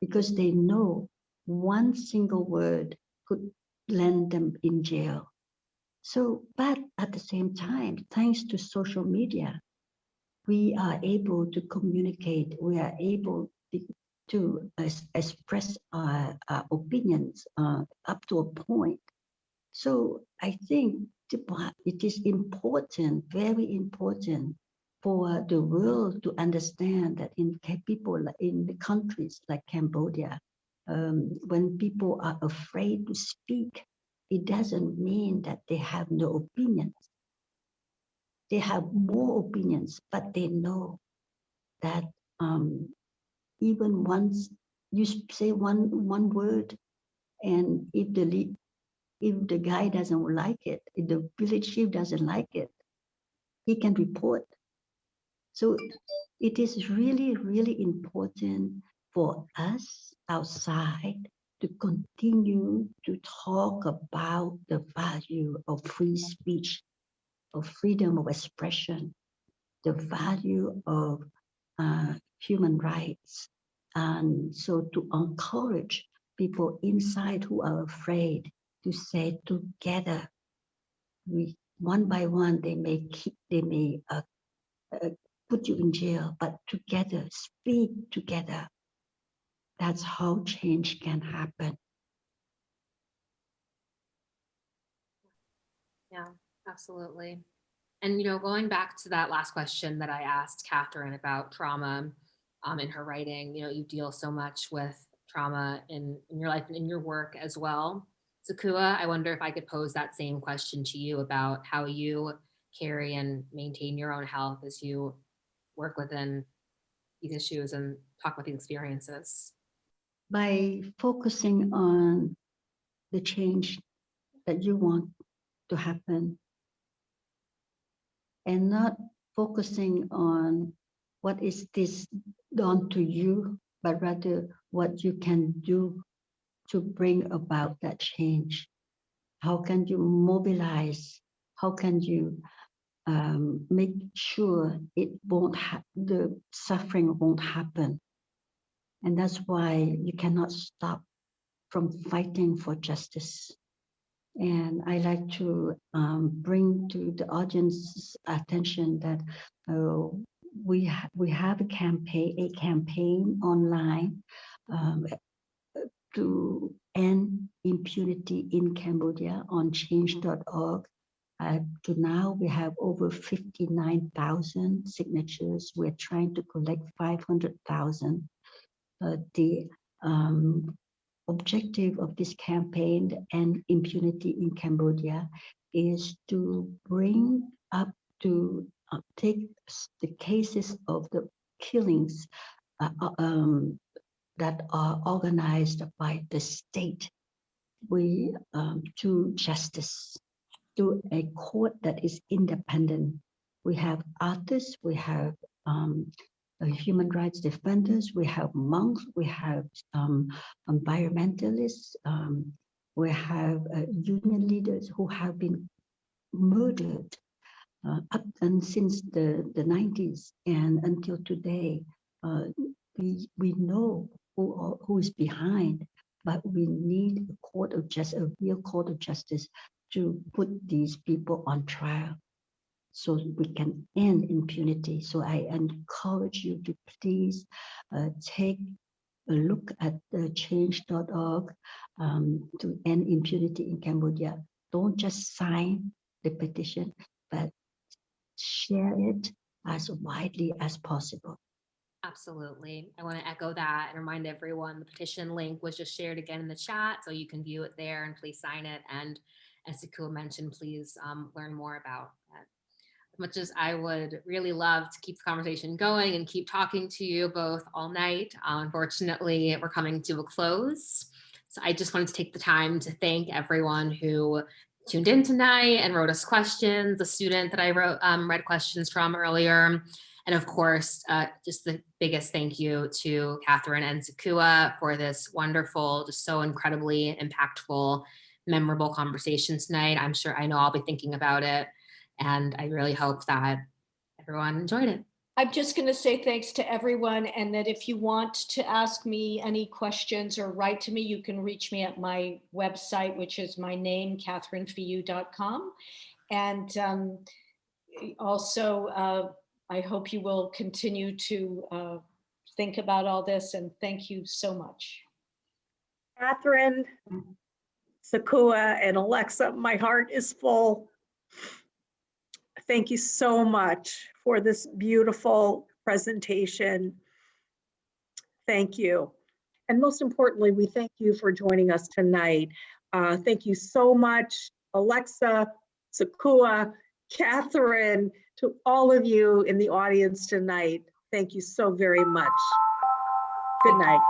because they know one single word could land them in jail. So, but at the same time, thanks to social media, we are able to communicate, we are able to express our opinions up to a point. So I think it is important, very important, for the world to understand that in the countries like Cambodia, when people are afraid to speak, it doesn't mean that they have no opinions. They have more opinions, but they know that even once you say one word, and if the guy doesn't like it, if the village chief doesn't like it, he can report. So it is really, really important for us outside to continue to talk about the value of free speech, of freedom of expression, the value of human rights. And so to encourage people inside who are afraid to say together, one by one, they may put you in jail, but together, speak together. That's how change can happen. Yeah, absolutely. And, going back to that last question that I asked Catherine about trauma in her writing, you deal so much with trauma in your life and in your work as well. Sochua, I wonder if I could pose that same question to you about how you carry and maintain your own health as you work within these issues and talk about these experiences. By focusing on the change that you want to happen and not focusing on what is this done to you, but rather what you can do to bring about that change. How can you mobilize? How can you make sure the suffering won't happen? And that's why you cannot stop from fighting for justice. And I like to bring to the audience's attention that we have a campaign online to end impunity in Cambodia on change.org. To now, we have over 59,000 signatures. We're trying to collect 500,000. objective of this campaign and impunity in Cambodia is to bring up to take the cases of the killings that are organized by the state to justice, to a court that is independent. We have artists, we have human rights defenders, we have monks, we have environmentalists, we have union leaders who have been murdered up and since the 90s and until today. We know who is behind, but we need a real court of justice to put these people on trial so we can end impunity. So I encourage you to please take a look at change.org to end impunity in Cambodia. Don't just sign the petition, but share it as widely as possible. Absolutely. I want to echo that and remind everyone the petition link was just shared again in the chat, so you can view it there and please sign it. And as Sochua mentioned, please learn more about that. As much as I would really love to keep the conversation going and keep talking to you both all night, unfortunately, we're coming to a close. So I just wanted to take the time to thank everyone who tuned in tonight and wrote us questions, the student that I read questions from earlier. And of course, just the biggest thank you to Catherine and Sochua for this wonderful, just so incredibly impactful, memorable conversation tonight. I know I'll be thinking about it, and I really hope that everyone enjoyed it. I'm just going to say thanks to everyone, and that if you want to ask me any questions or write to me, you can reach me at my website, which is my name, catherinefilloux.com. And also, I hope you will continue to think about all this, and thank you so much. Catherine, Sochua, and Alexa, my heart is full. Thank you so much for this beautiful presentation. Thank you. And most importantly, we thank you for joining us tonight. Thank you so much, Alexa, Sochua, Catherine, to all of you in the audience tonight. Thank you so very much. Good night.